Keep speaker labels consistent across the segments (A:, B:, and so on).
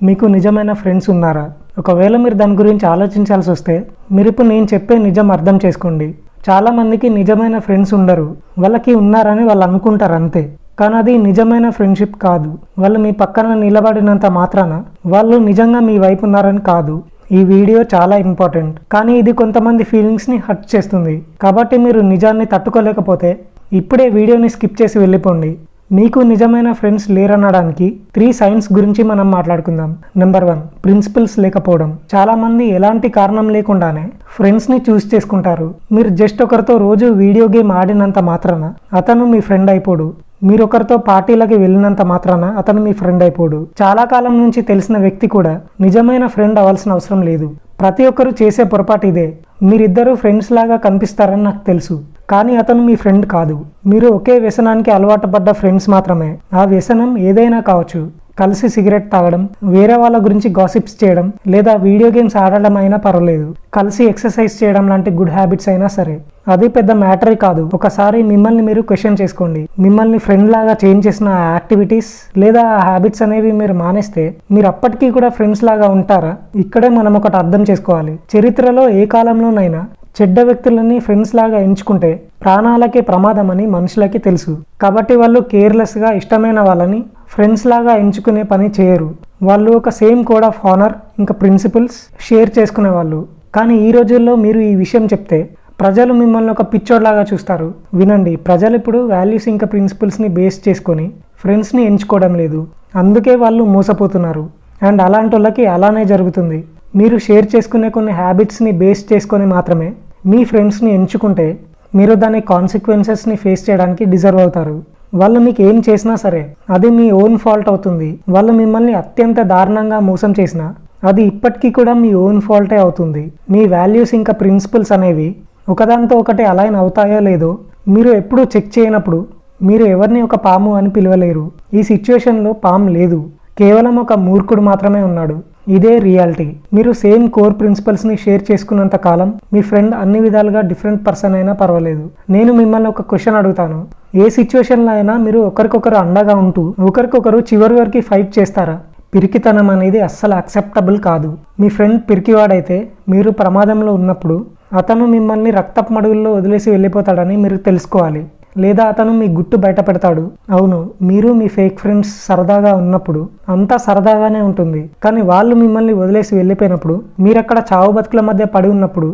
A: మీకు నిజమైన ఫ్రెండ్స్ ఉన్నారా? ఒకవేళ మీరు దాని గురించి ఆలోచించాల్సి వస్తే మీరు ఇప్పుడు నేను చెప్పే నిజం అర్థం చేసుకోండి. చాలామందికి నిజమైన ఫ్రెండ్స్ ఉండరు. వాళ్ళకి ఉన్నారని వాళ్ళు అనుకుంటారు అంతే. కానీ అది నిజమైన ఫ్రెండ్షిప్ కాదు. వాళ్ళు మీ పక్కన నిలబడినంత మాత్రాన వాళ్ళు నిజంగా మీ వైపు ఉన్నారని కాదు. ఈ వీడియో చాలా ఇంపార్టెంట్, కానీ ఇది కొంతమంది ఫీలింగ్స్ని హర్ట్ చేస్తుంది. కాబట్టి మీరు నిజాన్ని తట్టుకోలేకపోతే ఇప్పుడే వీడియోని స్కిప్ చేసి వెళ్ళిపోండి. మీకు నిజమైన ఫ్రెండ్స్ లేరనడానికి 3 సైన్స్ గురించి మనం మాట్లాడుకుందాం. నెంబర్ 1, ప్రిన్సిపల్స్ లేకపోవడం. చాలామంది ఎలాంటి కారణం లేకుండానే ఫ్రెండ్స్ని చూస్ చేసుకుంటారు. మీరు జస్ట్ ఒకరితో రోజు వీడియో గేమ్ ఆడినంత మాత్రాన అతను మీ ఫ్రెండ్ అయిపోడు. మీరు ఒకరితో పార్టీలకి వెళ్ళినంత మాత్రాన అతను మీ ఫ్రెండ్ అయిపోడు. చాలా కాలం నుంచి తెలిసిన వ్యక్తి కూడా నిజమైన ఫ్రెండ్ అవ్వాల్సిన అవసరం లేదు. ప్రతి ఒక్కరు చేసే పొరపాటు ఇదే. మీరిద్దరూ ఫ్రెండ్స్ లాగా కనిపిస్తారని నాకు తెలుసు, కానీ అతను మీ ఫ్రెండ్ కాదు. మీరు ఒకే వ్యసనానికి అలవాటు పడ్డ ఫ్రెండ్స్ మాత్రమే. ఆ వ్యసనం ఏదైనా కావచ్చు. కలిసి సిగరెట్ తాగడం, వేరే వాళ్ళ గురించి గాసిప్స్ చేయడం, లేదా వీడియో గేమ్స్ ఆడడం అయినా పర్వాలేదు. కలిసి ఎక్సర్సైజ్ చేయడం లాంటి గుడ్ హ్యాబిట్స్ అయినా సరే. అది పెద్ద మ్యాటరే కాదు. ఒకసారి మిమ్మల్ని మీరు క్వశ్చన్ చేసుకోండి. మిమ్మల్ని ఫ్రెండ్ లాగా చేంజ్ చేసిన ఆ యాక్టివిటీస్ లేదా ఆ హ్యాబిట్స్ అనేవి మీరు మానేస్తే మీరు అప్పటికీ కూడా ఫ్రెండ్స్ లాగా ఉంటారా? ఇక్కడే మనం ఒకటి అర్థం చేసుకోవాలి. చరిత్రలో ఏ కాలంలోనైనా చెడ్డ వ్యక్తులని ఫ్రెండ్స్ లాగా ఎంచుకుంటే ప్రాణాలకే ప్రమాదం అని మనుషులకి తెలుసు. కాబట్టి వాళ్ళు కేర్లెస్గా ఇష్టమైన వాళ్ళని ఫ్రెండ్స్ లాగా ఎంచుకునే పని చేయరు. వాళ్ళు ఒక సేమ్ కోడ్ ఆఫ్ హానర్ ఇంకా ప్రిన్సిపల్స్ షేర్ చేసుకునే వాళ్ళు. కానీ ఈ రోజుల్లో మీరు ఈ విషయం చెప్తే ప్రజలు మిమ్మల్ని ఒక పిచ్చోడ్లాగా చూస్తారు. వినండి, ప్రజలు ఇప్పుడు వాల్యూస్ ఇంకా ప్రిన్సిపల్స్ని బేస్ చేసుకొని ఫ్రెండ్స్ని ఎంచుకోవడం లేదు. అందుకే వాళ్ళు మోసపోతున్నారు. అండ్ అలాంటి వాళ్ళకి అలానే జరుగుతుంది. మీరు షేర్ చేసుకునే కొన్ని హ్యాబిట్స్ని బేస్ చేసుకొని మాత్రమే మీ ఫ్రెండ్స్ని ఎంచుకుంటే మీరు దాని కాన్సిక్వెన్సెస్ని ఫేస్ చేయడానికి డిజర్వ్ అవుతారు. వాళ్ళు మీకు ఏం చేసినా సరే అది మీ ఓన్ ఫాల్ట్ అవుతుంది. వాళ్ళు మిమ్మల్ని అత్యంత దారుణంగా మోసం చేసినా అది ఇప్పటికీ కూడా మీ ఓన్ ఫాల్టే అవుతుంది. మీ వాల్యూస్ ఇంకా ప్రిన్సిపల్స్ అనేవి ఒకదాంతో ఒకటి అలైన్ అవుతాయో లేదో మీరు ఎప్పుడూ చెక్ చేయనప్పుడు మీరు ఎవరిని ఒక పాము అని పిలవలేరు. ఈ సిచ్యువేషన్లో పాము లేదు, కేవలం ఒక మూర్ఖుడు మాత్రమే ఉన్నాడు. ఇదే రియాలిటీ. మీరు సేమ్ కోర్ ప్రిన్సిపల్స్ని షేర్ చేసుకున్నంత కాలం మీ ఫ్రెండ్ అన్ని విధాలుగా డిఫరెంట్ పర్సన్ అయినా పర్వాలేదు. నేను మిమ్మల్ని ఒక క్వశ్చన్ అడుగుతాను. ఏ సిచ్యువేషన్లో అయినా మీరు ఒకరికొకరు అండగా ఉంటూ ఒకరికొకరు చివరి వరకు ఫైట్ చేస్తారా? పిరికితనం అనేది అస్సలు యాక్సెప్టబుల్ కాదు. మీ ఫ్రెండ్ పిరికివాడైతే మీరు ప్రమాదంలో ఉన్నప్పుడు అతను మిమ్మల్ని రక్తపు మడుగుల్లో వదిలేసి వెళ్ళిపోతాడని మీరు తెలుసుకోవాలి. లేదా అతను మీ గుట్టు బయట పెడతాడు. అవును, మీరు మీ ఫేక్ ఫ్రెండ్స్ సరదాగా ఉన్నప్పుడు అంతా సరదాగానే ఉంటుంది. కానీ వాళ్ళు మిమ్మల్ని వదిలేసి వెళ్ళిపోయినప్పుడు మీరక్కడ చావు బతుకుల మధ్య పడి ఉన్నప్పుడు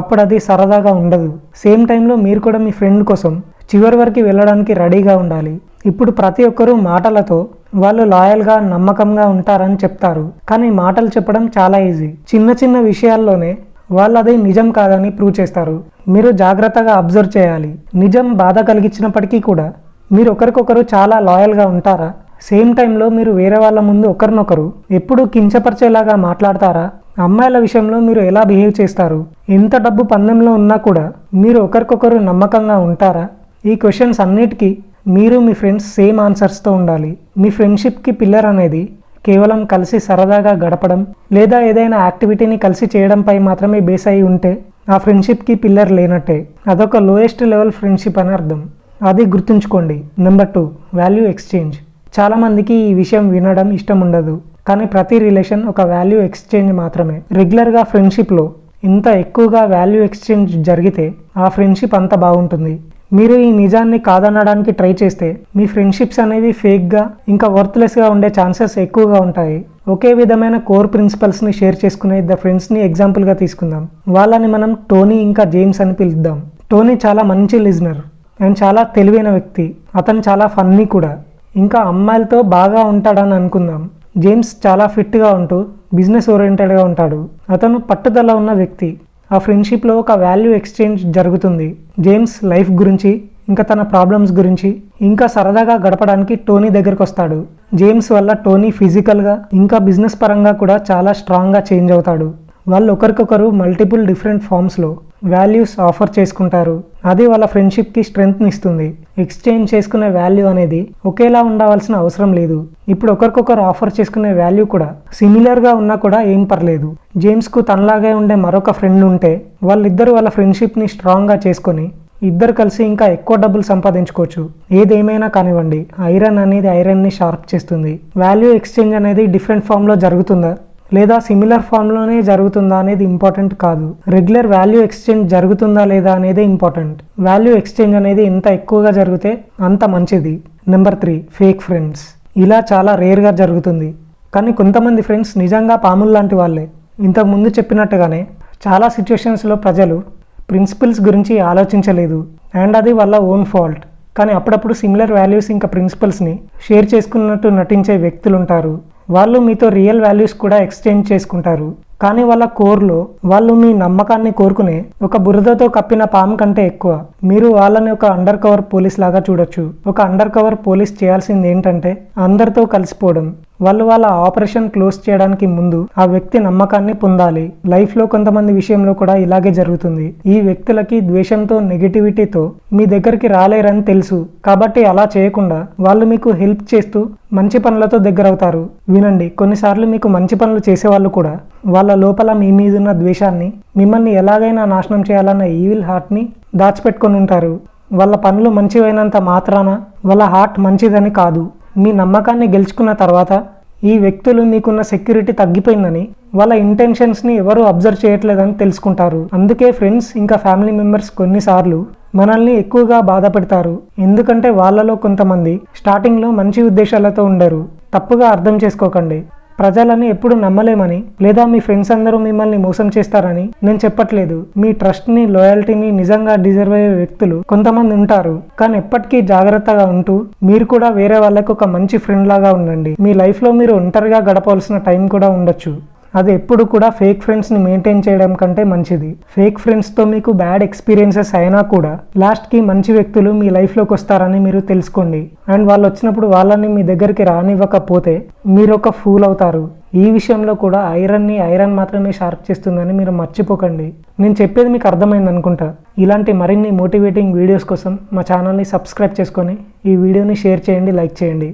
A: అప్పుడు అది సరదాగా ఉండదు. సేమ్ టైంలో మీరు కూడా మీ ఫ్రెండ్ కోసం చివరి వరకు వెళ్ళడానికి రెడీగా ఉండాలి. ఇప్పుడు ప్రతి ఒక్కరూ మాటలతో వాళ్ళు లాయల్గా నమ్మకంగా ఉంటారని చెప్తారు. కానీ మాటలు చెప్పడం చాలా ఈజీ. చిన్న చిన్న విషయాల్లోనే వాళ్ళు అది నిజం కాదని ప్రూవ్ చేస్తారు. మీరు జాగ్రత్తగా అబ్జర్వ్ చేయాలి. నిజం బాధ కలిగించినప్పటికీ కూడా మీరు ఒకరికొకరు చాలా లాయల్గా ఉంటారా? సేమ్ టైంలో మీరు వేరే వాళ్ళ ముందు ఒకరినొకరు ఎప్పుడూ కించపరిచేలాగా మాట్లాడతారా? అమ్మాయిల విషయంలో మీరు ఎలా బిహేవ్ చేస్తారు? ఎంత డబ్బు పందెంలో ఉన్నా కూడా మీరు ఒకరికొకరు నమ్మకంగా ఉంటారా? ఈ క్వశ్చన్స్ అన్నిటికీ మీరు మీ ఫ్రెండ్స్ సేమ్ ఆన్సర్స్తో ఉండాలి. మీ ఫ్రెండ్షిప్కి పిల్లర్ అనేది కేవలం కలిసి సరదాగా గడపడం లేదా ఏదైనా యాక్టివిటీని కలిసి చేయడంపై మాత్రమే బేస్ అయి ఉంటే ఆ ఫ్రెండ్షిప్కి పిల్లర్ లేనట్టే. అదొక లోయెస్ట్ లెవెల్ ఫ్రెండ్షిప్ అని అర్థం. అది గుర్తుంచుకోండి. Number 2, value exchange. చాలామందికి ఈ విషయం వినడం ఇష్టం ఉండదు, కానీ ప్రతి రిలేషన్ ఒక వాల్యూ ఎక్స్చేంజ్ మాత్రమే. రెగ్యులర్గా ఫ్రెండ్షిప్లో ఇంత ఎక్కువగా వాల్యూ ఎక్స్చేంజ్ జరిగితే ఆ ఫ్రెండ్షిప్ అంత బాగుంటుంది. మీరు ఈ నిజాన్ని కాదనడానికి ట్రై చేస్తే మీ ఫ్రెండ్షిప్స్ అనేవి ఫేక్గా ఇంకా వర్త్లెస్గా ఉండే ఛాన్సెస్ ఎక్కువగా ఉంటాయి. ఒకే విధమైన కోర్ ప్రిన్సిపల్స్ని షేర్ చేసుకునే ఇద్దరు ఫ్రెండ్స్ని ఎగ్జాంపుల్గా తీసుకుందాం. వాళ్ళని మనం టోనీ ఇంకా జేమ్స్ అని పిలుద్దాం. టోనీ చాలా మంచి లిజనర్ అండ్ చాలా తెలివైన వ్యక్తి. అతను చాలా ఫన్నీ కూడా. ఇంకా అమ్మాయిలతో బాగా ఉంటాడని అనుకుందాం. జేమ్స్ చాలా ఫిట్గా ఉంటూ బిజినెస్ ఓరియంటెడ్గా ఉంటాడు. అతను పట్టుదల ఉన్న వ్యక్తి. ఆ ఫ్రెండ్షిప్లో ఒక వాల్యూ ఎక్స్చేంజ్ జరుగుతుంది. జేమ్స్ లైఫ్ గురించి ఇంకా తన ప్రాబ్లమ్స్ గురించి ఇంకా సరదాగా గడపడానికి టోనీ దగ్గరకు వస్తాడు. జేమ్స్ వల్ల టోనీ ఫిజికల్గా ఇంకా బిజినెస్ పరంగా కూడా చాలా స్ట్రాంగ్గా చేంజ్ అవుతాడు. వాళ్ళు ఒకరికొకరు మల్టిపుల్ డిఫరెంట్ ఫామ్స్లో వాల్యూస్ ఆఫర్ చేసుకుంటారు. అది వాళ్ళ ఫ్రెండ్షిప్కి స్ట్రెంగ్త్ని ఇస్తుంది. ఎక్స్చేంజ్ చేసుకునే వాల్యూ అనేది ఒకేలా ఉండవలసిన అవసరం లేదు. ఇప్పుడు ఒకరికొకరు ఆఫర్ చేసుకునే వాల్యూ కూడా సిమిలర్గా ఉన్నా కూడా ఏం పర్లేదు. జేమ్స్కు తనలాగే ఉండే మరొక ఫ్రెండ్ ఉంటే వాళ్ళిద్దరూ వాళ్ళ ఫ్రెండ్షిప్ని స్ట్రాంగ్గా చేసుకొని ఇద్దరు కలిసి ఇంకా ఎక్కువ డబ్బులు సంపాదించుకోవచ్చు. ఏదేమైనా కానివ్వండి, ఐరన్ అనేది ఐరన్ని షార్ప్ చేస్తుంది. వాల్యూ ఎక్స్చేంజ్ అనేది డిఫరెంట్ ఫామ్లో జరుగుతుందా లేదా సిమిలర్ ఫామ్లోనే జరుగుతుందా అనేది ఇంపార్టెంట్ కాదు. రెగ్యులర్ వాల్యూ ఎక్స్చేంజ్ జరుగుతుందా లేదా అనేది ఇంపార్టెంట్. వాల్యూ ఎక్స్చేంజ్ అనేది ఎంత ఎక్కువగా జరిగితే అంత మంచిది. Number 3, fake friends. ఇలా చాలా రేర్గా జరుగుతుంది, కానీ కొంతమంది ఫ్రెండ్స్ నిజంగా పాములు లాంటి వాళ్ళే. ఇంతకుముందు చెప్పినట్టుగానే చాలా సిచ్యువేషన్స్లో ప్రజలు ప్రిన్సిపల్స్ గురించి ఆలోచించలేదు అండ్ అది వాళ్ళ ఓన్ ఫాల్ట్. కానీ అప్పుడప్పుడు సిమిలర్ వాల్యూస్ ఇంకా ప్రిన్సిపల్స్ని షేర్ చేసుకున్నట్టు నటించే వ్యక్తులు ఉంటారు. వాళ్ళు మీతో రియల్ వాల్యూస్ కూడా ఎక్స్చేంజ్ చేసుకుంటారు, కానీ వాళ్ళ కోర్లో వాళ్ళు మీ నమ్మకాన్ని కోరుకునే ఒక బురదతో కప్పిన పాము కంటే ఎక్కువ. మీరు వాళ్ళని ఒక అండర్ కవర్ పోలీస్ లాగా చూడొచ్చు. ఒక అండర్ కవర్ పోలీస్ చేయాల్సింది ఏంటంటే అందరితో కలిసిపోవడం. వాళ్ళు వాళ్ళ ఆపరేషన్ క్లోజ్ చేయడానికి ముందు ఆ వ్యక్తి నమ్మకాన్ని పొందాలి. లైఫ్లో కొంతమంది విషయంలో కూడా ఇలాగే జరుగుతుంది. ఈ వ్యక్తులకి ద్వేషంతో, నెగిటివిటీతో మీ దగ్గరికి రాలేరని తెలుసు, కాబట్టి అలా చేయకుండా వాళ్ళు మీకు హెల్ప్ చేస్తూ మంచి పనులతో దగ్గరవుతారు. వినండి, కొన్నిసార్లు మీకు మంచి పనులు చేసేవాళ్ళు కూడా వాళ్ళ లోపల మీ మీదున్న ద్వేషాన్ని, మిమ్మల్ని ఎలాగైనా నాశనం చేయాలన్న ఈవిల్ హార్ట్ని దాచిపెట్టుకొని ఉంటారు. వాళ్ళ పనులు మంచివైనంత మాత్రాన వాళ్ళ హార్ట్ మంచిదని కాదు. మీ నమ్మకాన్ని గెలుచుకున్న తర్వాత ఈ వ్యక్తులు మీకున్న సెక్యూరిటీ తగ్గిపోయిందని, వాళ్ళ ఇంటెన్షన్స్ని ఎవరు అబ్జర్వ్ చేయట్లేదని తెలుసుకుంటారు. అందుకే ఫ్రెండ్స్ ఇంకా ఫ్యామిలీ మెంబర్స్ కొన్నిసార్లు మనల్ని ఎక్కువగా బాధ పెడతారు. ఎందుకంటే వాళ్ళలో కొంతమంది స్టార్టింగ్లో మంచి ఉద్దేశాలతో ఉండరు. తప్పుగా అర్థం చేసుకోకండి. ప్రజలని ఎప్పుడు నమ్మలేమని లేదా మీ ఫ్రెండ్స్ అందరూ మిమ్మల్ని మోసం చేస్తారని నేను చెప్పట్లేదు. మీ ట్రస్ట్ని, లాయల్టీని నిజంగా డిజర్వ్ అయ్యే వ్యక్తులు కొంతమంది ఉంటారు. కానీ ఎప్పటికీ జాగ్రత్తగా ఉంటూ మీరు కూడా వేరే వాళ్ళకి ఒక మంచి ఫ్రెండ్ లాగా ఉండండి. మీ లైఫ్లో మీరు ఒంటరిగా గడపవలసిన టైం కూడా ఉండొచ్చు. అది ఎప్పుడు కూడా ఫేక్ ఫ్రెండ్స్ని మెయింటైన్ చేయడం కంటే మంచిది. ఫేక్ ఫ్రెండ్స్తో మీకు బ్యాడ్ ఎక్స్పీరియన్సెస్ అయినా కూడా లాస్ట్కి మంచి వ్యక్తులు మీ లైఫ్లోకి వస్తారని మీరు తెలుసుకోండి. అండ్ వాళ్ళు వచ్చినప్పుడు వాళ్ళని మీ దగ్గరికి రానివ్వకపోతే మీరు ఒక ఫూల్ అవుతారు. ఈ విషయంలో కూడా ఐరన్ మాత్రమే షార్ప్ చేస్తుందని మీరు మర్చిపోకండి. నేను చెప్పేది మీకు అర్థమైంది అనుకుంటా. ఇలాంటి మరిన్ని మోటివేటింగ్ వీడియోస్ కోసం మా ఛానల్ని సబ్స్క్రైబ్ చేసుకొని ఈ వీడియోని షేర్ చేయండి, లైక్ చేయండి.